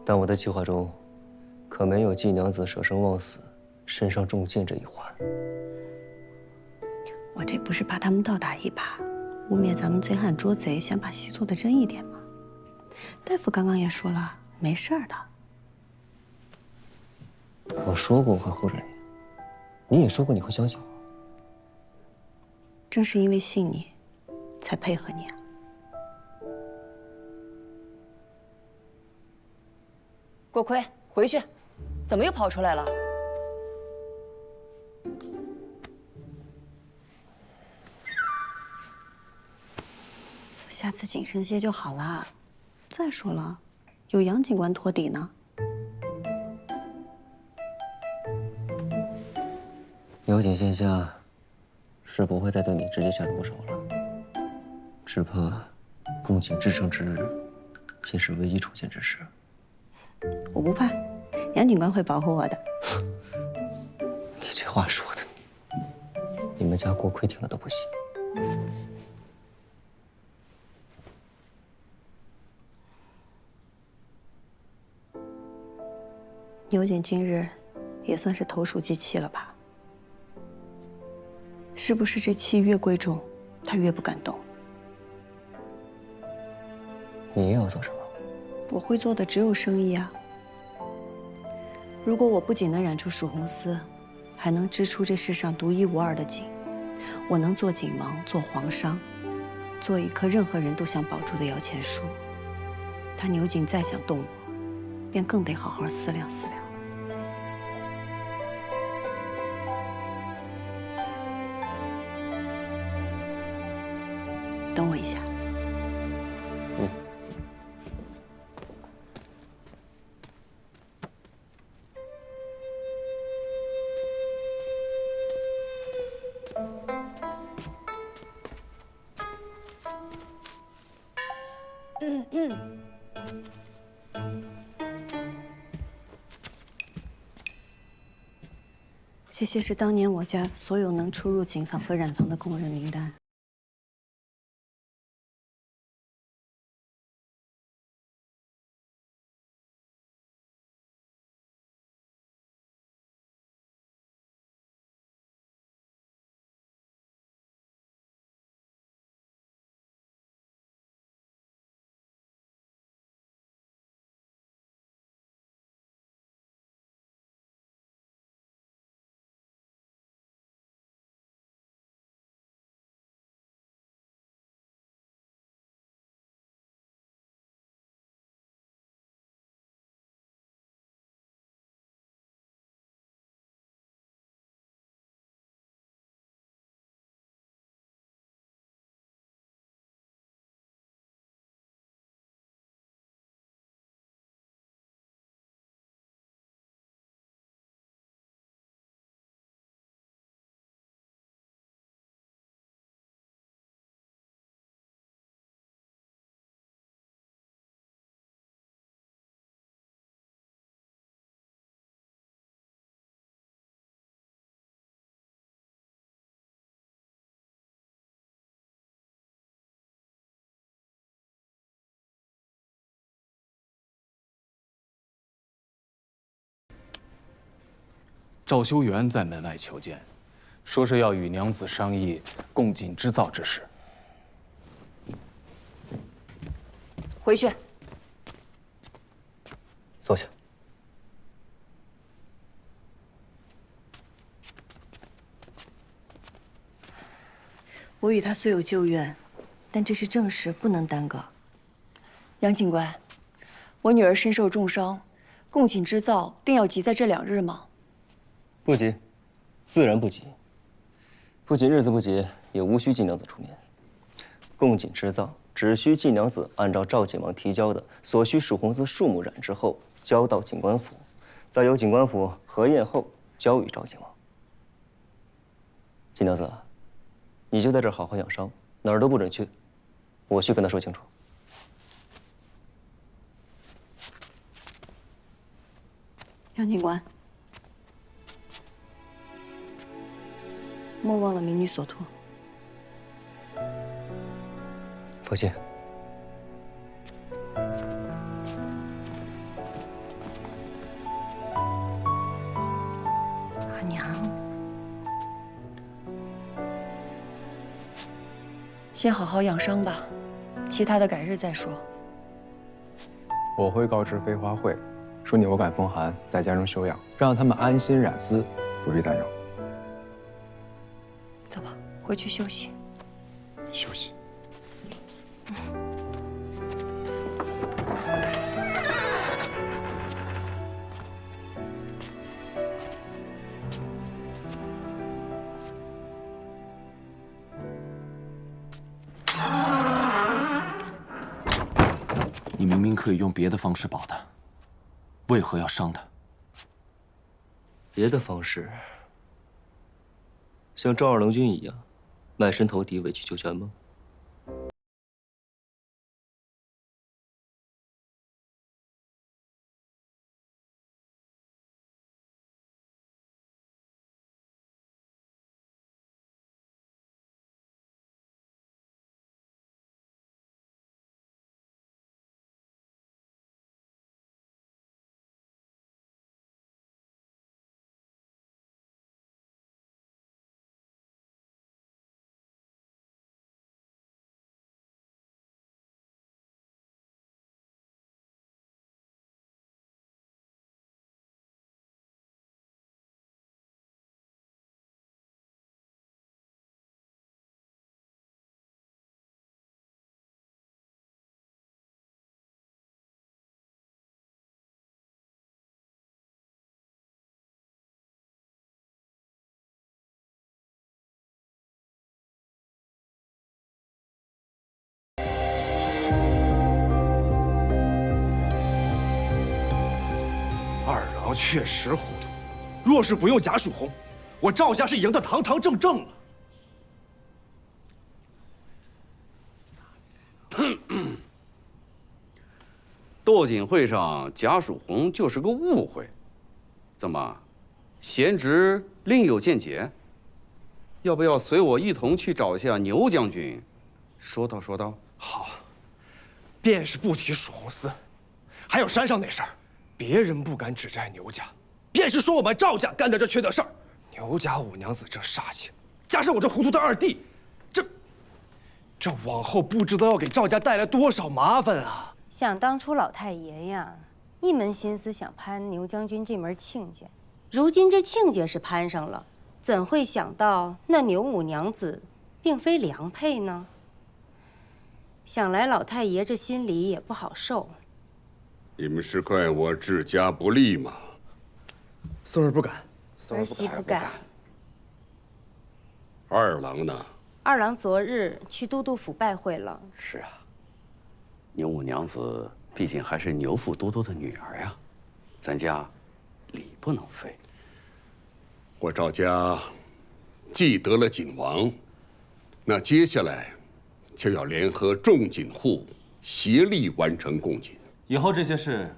Speaker 5: 但我的计划中可没有季娘子舍生忘死、身上中箭这一环。
Speaker 12: 我这不是怕他们倒打一耙，污蔑咱们贼喊捉贼，想把戏做得真一点吗？大夫刚刚也说了，没事儿的。
Speaker 5: 我说过我会护着你，你也说过你会相信我。
Speaker 12: 正是因为信你，才配合你啊。
Speaker 21: 果葵，
Speaker 12: 回去，怎么又跑出来了？下次谨慎些就好啦。再说了，有杨警官托底呢。
Speaker 2: 有景线下，是不会再对你直接下毒手了。只怕共景制胜之日，便是唯一出现之时。
Speaker 12: 我不怕，杨警官会保护我的。
Speaker 2: 你这话说的，你们家锅盔挺了都不行。
Speaker 12: 牛景今日也算是投鼠忌器了吧？是不是这气越贵重，他越不敢动？
Speaker 2: 你又要做什么？
Speaker 12: 我会做的只有生意啊。如果我不仅能染出曙红丝，还能织出这世上独一无二的锦，我能做锦芒，做黄裳，做一棵任何人都想保住的摇钱树。他牛景再想动我，便更得好好思量思量。等我一下。这些是当年我家所有能出入警坊和染坊的工人名单。
Speaker 14: 赵修元在门外求见，说是要与娘子商议共锦织造之事。
Speaker 12: 回去。
Speaker 2: 坐下。
Speaker 12: 我与他虽有旧怨，但这是正事，不能耽搁。
Speaker 11: 杨警官，我女儿身受重伤，共锦织造定要急在这2日吗？
Speaker 2: 不急，自然不急。不仅日子不急，也无需季娘子出面。共锦织造只需季娘子按照赵景王提交的所需曙红丝数目染制后，交到景官府，再由景官府核验后交予赵景王。季娘子，你就在这儿好好养伤，哪儿都不准去。我去跟他说清楚。
Speaker 12: 杨警官，莫忘了民女所托。
Speaker 2: 父亲。
Speaker 12: 阿娘，
Speaker 11: 先好好养伤吧，其他的改日再说。
Speaker 8: 我会告知飞花会，说你偶感风寒，在家中休养，让他们安心染丝，不必担忧。
Speaker 11: 走吧，回去休息。
Speaker 8: 休息。
Speaker 9: 你明明可以用别的方式保他，为何要伤他？
Speaker 5: 别的方式，像赵二郎君一样，卖身投地委曲求全吗？
Speaker 6: 确实糊涂，若是不用贾曙红，我赵家是赢得堂堂正正了。
Speaker 21: 斗锦会上，贾曙红就是个误会。怎么，贤侄另有见解？要不要随我一同去找一下牛将军，说道说道？
Speaker 6: 好，便是不提曙红寺，还有山上那事儿。 别人不敢指摘牛家，便是说我们赵家干的这缺德事儿。牛家五娘子这煞气，加上我这糊涂的二弟，这往后不知道要给赵家带来多少麻烦啊！
Speaker 22: 想当初老太爷呀，一门心思想攀牛将军这门亲家，如今这亲家是攀上了，怎会想到那牛五娘子并非良配呢？想来老太爷这心里也不好受。
Speaker 23: 你们是怪我治家不力吗？
Speaker 6: 孙儿不敢，
Speaker 22: 儿媳不敢。
Speaker 23: 二郎呢？
Speaker 22: 二郎昨日去都督府拜会了。
Speaker 21: 是啊，牛五娘子毕竟还是牛府都督的女儿呀，咱家礼不能废。
Speaker 23: 我赵家既得了锦王，那接下来就要联合众锦户，协力完成贡锦。
Speaker 9: 以后这些事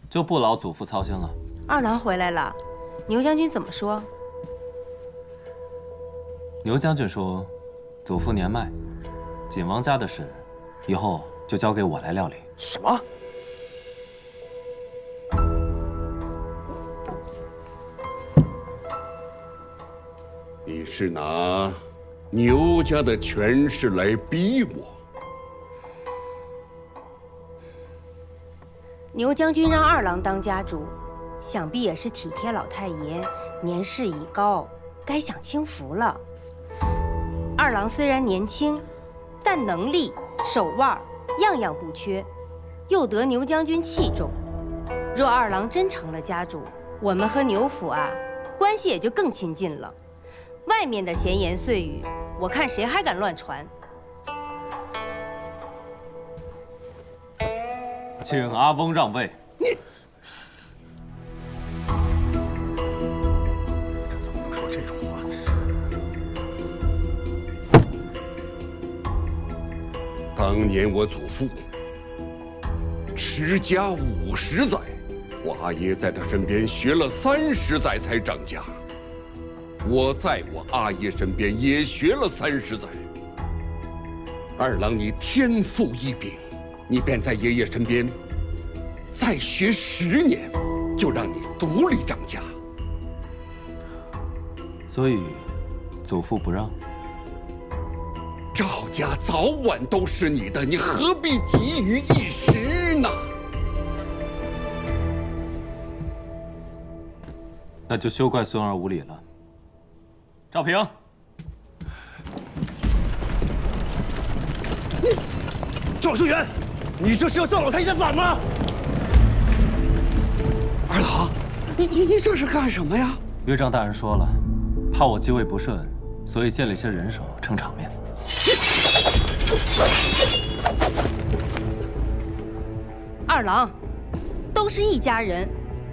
Speaker 9: 就不劳祖父操心了。
Speaker 22: 二郎回来了，牛将军怎么说？
Speaker 9: 牛将军说，祖父年迈，锦王家的事，以后就交给我来料理。
Speaker 6: 什么？
Speaker 23: 你是拿牛家的权势来逼我？
Speaker 22: 牛将军让二郎当家主，想必也是体贴老太爷年事已高，该享清福了。二郎虽然年轻，但能力、手腕样样不缺，又得牛将军器重。若二郎真成了家主，我们和牛府啊关系也就更亲近了。外面的闲言碎语，我看谁还敢乱传。
Speaker 9: 请阿翁让位。
Speaker 6: 你这怎么能说这种话？
Speaker 23: 当年我祖父持家50载，我阿爷在他身边学了30载才掌家。我在我阿爷身边也学了30载。二郎，你天赋异禀。 你便在爷爷身边再学10年，就让你独立掌家。
Speaker 9: 所以，祖父不让。
Speaker 23: 赵家早晚都是你的，你何必急于一时呢？
Speaker 9: 那就休怪孙儿无礼了。赵平，
Speaker 6: 赵书远。 你这是要造老太爷的反吗？
Speaker 21: 二郎，你这是干什么呀？
Speaker 9: 岳丈大人说了，怕我继位不顺，所以借了一些人手撑场面。
Speaker 22: 二郎，都是一家人，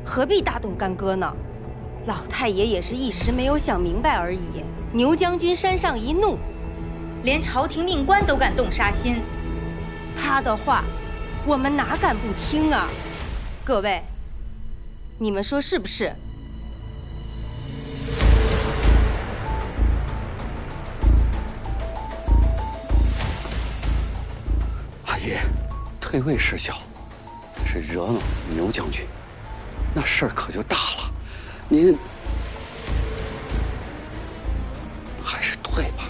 Speaker 22: 何必大动干戈呢？老太爷也是一时没有想明白而已。牛将军山上一怒，连朝廷命官都敢动杀心，他的话，我们哪敢不听啊？各位，你们说是不是？
Speaker 21: 阿爷，退位失效，但是惹恼牛将军，那事儿可就大了。您还是退吧。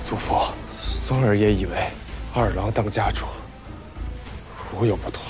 Speaker 8: 祖父，孙儿也以为二郎当家主，无有不妥。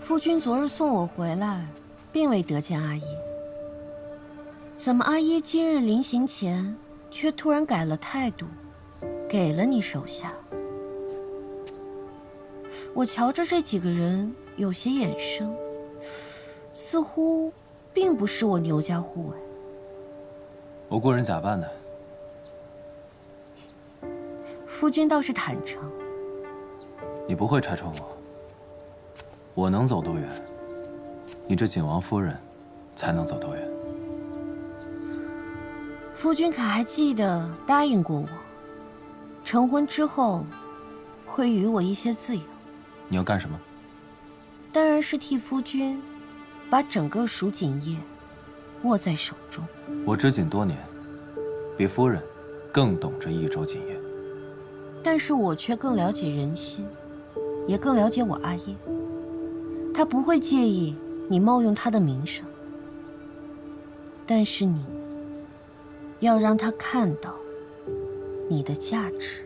Speaker 1: 夫君昨日送我回来，并未得见阿耶。怎么阿耶今日临行前，却突然改了态度，给了你手下？我瞧着这几个人有些眼生，似乎并不是我牛家护卫。
Speaker 9: 我雇人假扮的。
Speaker 1: 夫君倒是坦诚。
Speaker 9: 你不会拆穿我。我能走多远，你这景王夫人才能走多远。
Speaker 1: 夫君可还记得答应过我，成婚之后会予我一些自由？
Speaker 9: 你要干什么？
Speaker 1: 当然是替夫君把整个蜀锦业握在手中。
Speaker 9: 我执锦多年，比夫人更懂这益州锦业。
Speaker 1: 但是我却更了解人心，也更了解我阿耶。他不会介意你冒用他的名声，但是你要让他看到你的价值。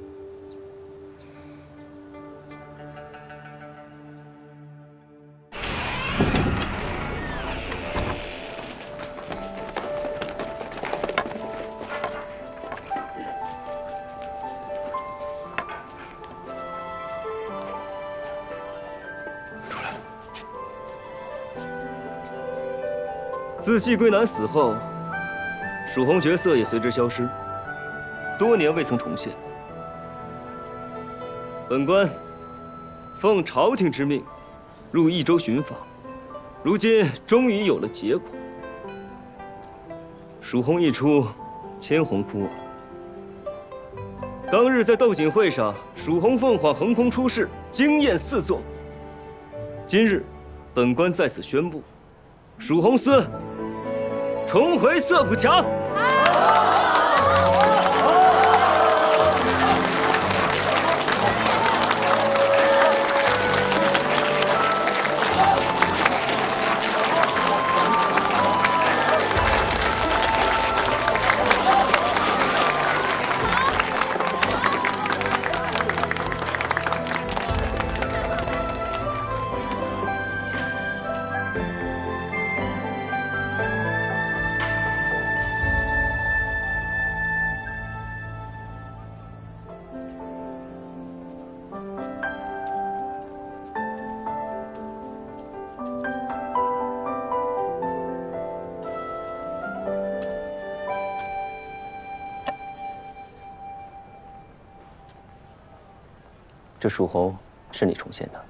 Speaker 5: 自季归南死后，蜀红角色也随之消失，多年未曾重现。本官奉朝廷之命，入益州寻访，如今终于有了结果。蜀红一出，千红哭耳。当日在斗锦会上，蜀红凤凰横空出世，惊艳四座。今日，本官在此宣布，
Speaker 2: 蜀红司重回色浦墙。这蜀侯是你重现的？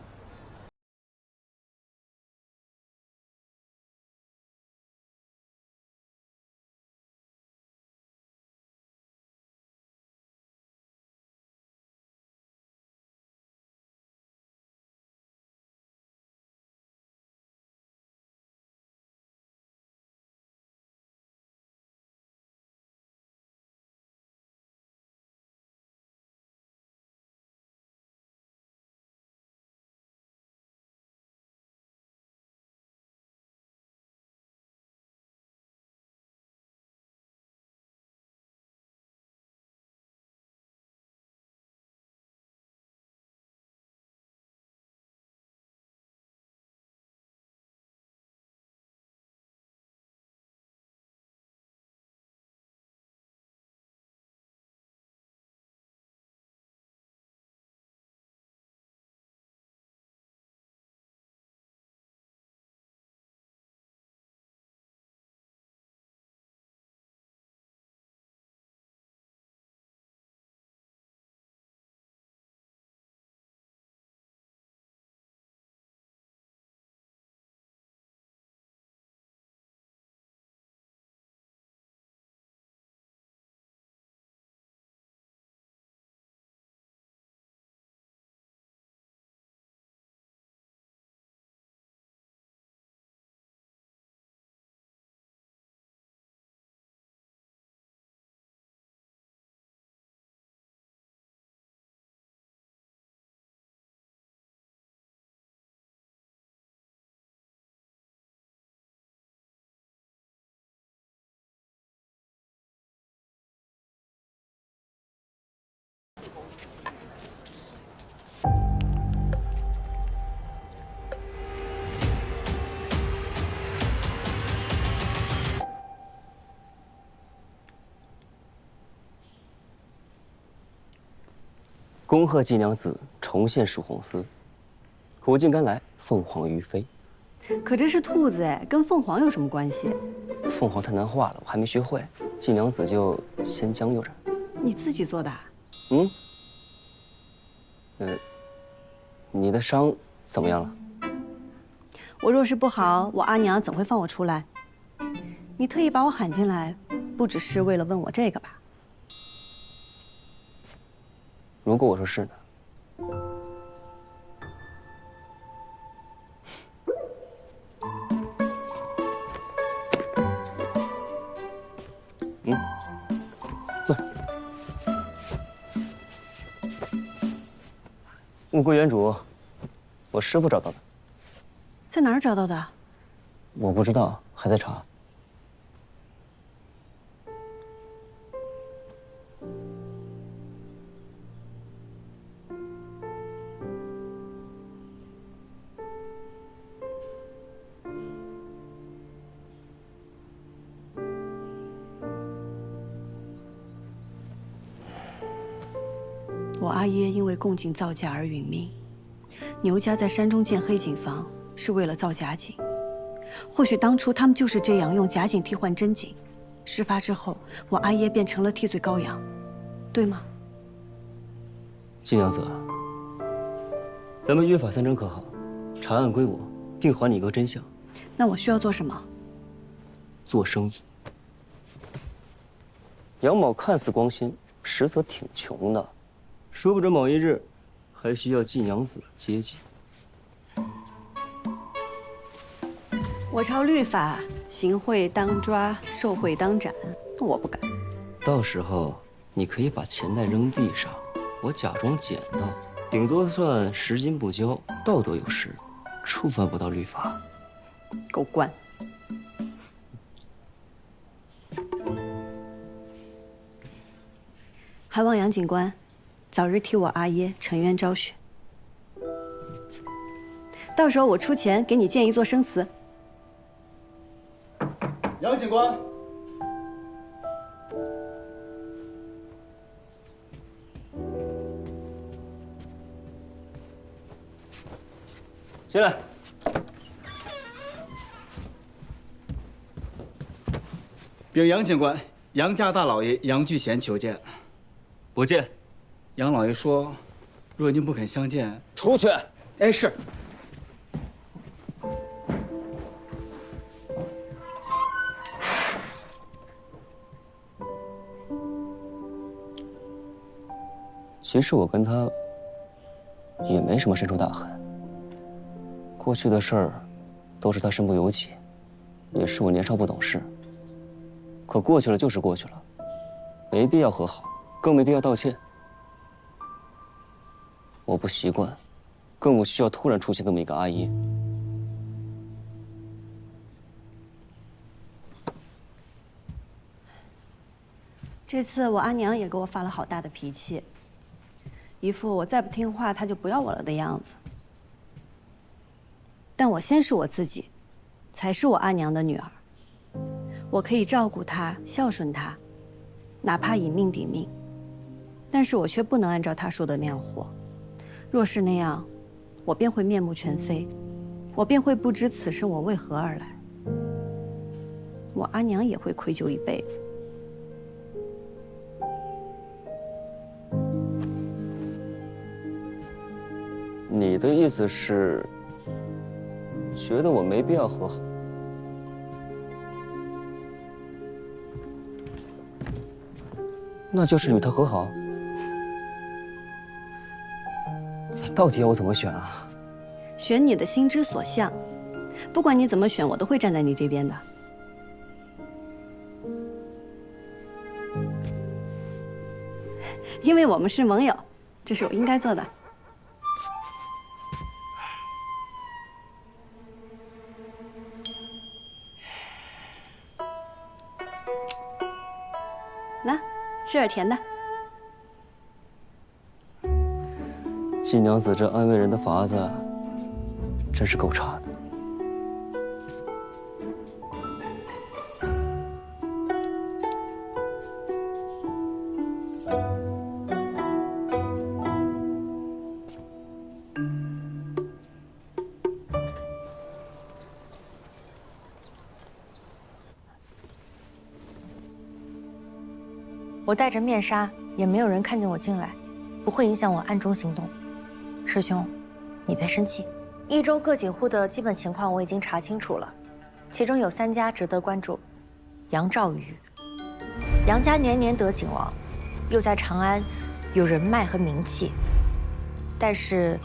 Speaker 2: 恭贺季娘子重现蜀红司，苦尽甘来，凤凰于飞。
Speaker 12: 可这是兔子哎，跟凤凰有什么关系？
Speaker 2: 凤凰太难画了，我还没学会，季娘子就先将就着。
Speaker 12: 你自己做的啊？
Speaker 2: 你的伤怎么样了？
Speaker 12: 我若是不好，我阿娘怎会放我出来？你特意把我喊进来，不只是为了问我这个吧？
Speaker 2: 如果我说是呢？坐。物归原主，我师傅找到的。
Speaker 12: 在哪儿找到的？
Speaker 2: 我不知道，还在查。
Speaker 12: 我阿耶因为共进造假而殒命，牛家在山中建黑井房是为了造假井。或许当初他们就是这样用假井替换真井，事发之后，我阿耶便成了替罪羔羊，对吗？
Speaker 2: 季娘子，咱们约法三章可好？查案归我，定还你一个真相。
Speaker 12: 那我需要做什么？
Speaker 2: 做生意。杨某看似光鲜，实则挺穷的。说不准某一日，还需要季娘子接济。
Speaker 12: 我朝律法，行贿当抓，受贿当斩，我不敢。
Speaker 2: 到时候你可以把钱袋扔地上，我假装捡到，顶多算拾金不交，道德有失，触犯不到律法。
Speaker 12: 狗官。还望杨警官早日替我阿耶沉冤昭雪。到时候我出钱给你建一座生祠。
Speaker 20: 杨警官，
Speaker 2: 进来。
Speaker 4: 禀杨警官，杨家大老爷杨巨贤求见。
Speaker 2: 不见。
Speaker 4: 杨老爷说，若您不肯相见，
Speaker 2: 出去。
Speaker 4: 哎，是。
Speaker 2: 其实我跟他也没什么深仇大恨，过去的事儿都是他身不由己，也是我年少不懂事。可过去了就是过去了，没必要和好，更没必要道歉。我不习惯，更不需要突然出现这么一个阿姨。
Speaker 12: 这次我阿娘也给我发了好大的脾气。一副我再不听话他就不要我了的样子。但我先是我自己，才是我阿娘的女儿。我可以照顾她，孝顺她，哪怕以命抵命。但是我却不能按照她说的那样活。若是那样，我便会面目全非，我便会不知此生我为何而来。我阿娘也会愧疚一辈子。
Speaker 2: 你的意思是，觉得我没必要和好？那就是与他和好？你到底要我怎么选啊？
Speaker 12: 选你的心之所向，不管你怎么选，我都会站在你这边的。因为我们是盟友，这是我应该做的。来，吃点甜的。
Speaker 2: 季娘子这安慰人的法子，真是够差的。
Speaker 15: 我戴着面纱，也没有人看见我进来，不会影响我暗中行动。师兄，你别生气。益州各警户的基本情况我已经查清楚了，其中有3家值得关注：杨兆宇，杨家年年得景王，又在长安有人脉和名气。但是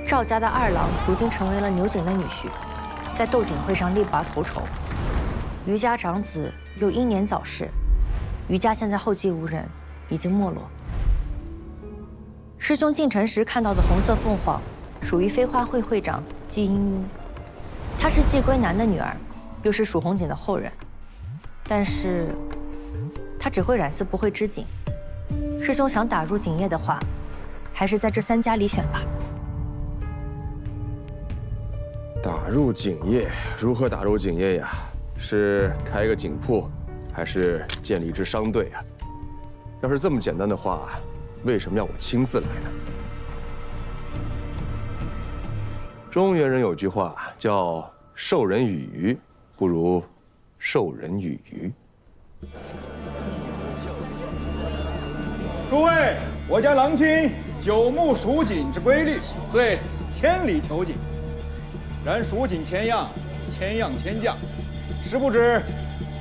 Speaker 15: 赵家的2郎如今成为了牛景的女婿，在斗锦会上力拔头筹。余家长子又英年早逝。余家现在后继无人，已经没落。师兄进城时看到的红色凤凰，属于飞花会会长季茵茵，她是季归南的女儿，又是蜀红锦的后人。但是，她只会染丝，不会织锦。师兄想打入锦业的话，还是在这3家里选吧。
Speaker 6: 打入锦业，如何打入锦业呀？是开一个锦铺？还是建立一支商队啊？要是这么简单的话，为什么要我亲自来呢？中原人有句话叫“授人以鱼，不如授人以渔”。
Speaker 3: 诸位，我家郎君久慕蜀锦之瑰丽，遂千里求锦。然蜀锦千样，千样千价，实不知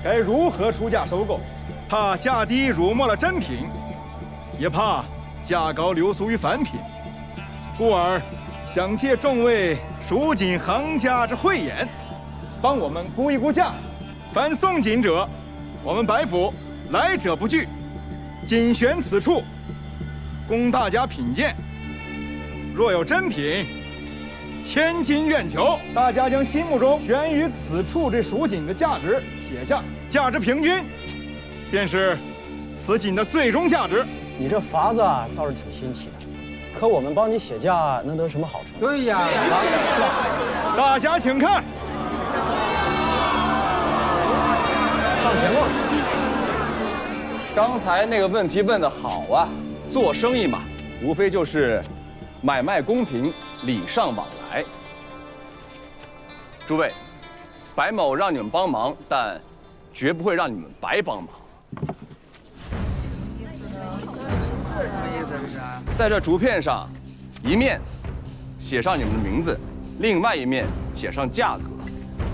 Speaker 3: 该如何出价收购？怕价低辱没了真品，也怕价高流俗于凡品，故而想借众位蜀锦行家之慧眼，帮我们估一估价。凡送锦者，我们白府来者不拒，仅选此处，供大家品鉴。若有真品，千金愿求。大家将心目中悬于此处这蜀锦的价值写下，价值平均，便是此锦的最终价值。
Speaker 13: 你这法子啊，倒是挺新奇的，可我们帮你写价能得什么好处？
Speaker 3: 对呀，大家请看。
Speaker 13: 上前了。
Speaker 6: 刚才那个问题问得好啊！做生意嘛，无非就是买卖公平，礼尚往来。诸位，白某让你们帮忙，但绝不会让你们白帮忙。在这竹片上，一面写上你们的名字，另外一面写上价格，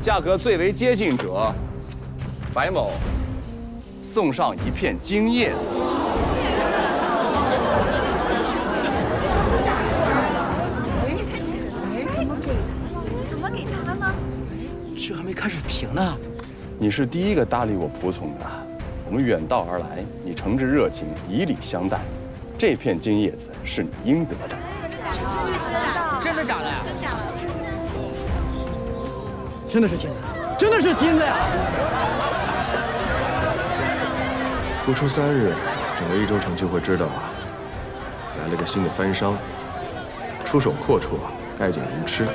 Speaker 6: 价格最为接近者，白某送上一片金叶子。
Speaker 16: 怎么给他呢？
Speaker 13: 这还没开始评呢。
Speaker 6: 你是第一个搭理我仆从的，我们远道而来，你诚挚热情，以礼相待。这片金叶子是你应得的。
Speaker 16: 真的假的呀？
Speaker 13: 真的是金的，真的是金的呀！
Speaker 6: 不出3日，整个益州城就会知道啊，来了个新的番商，出手阔绰，爱景如痴。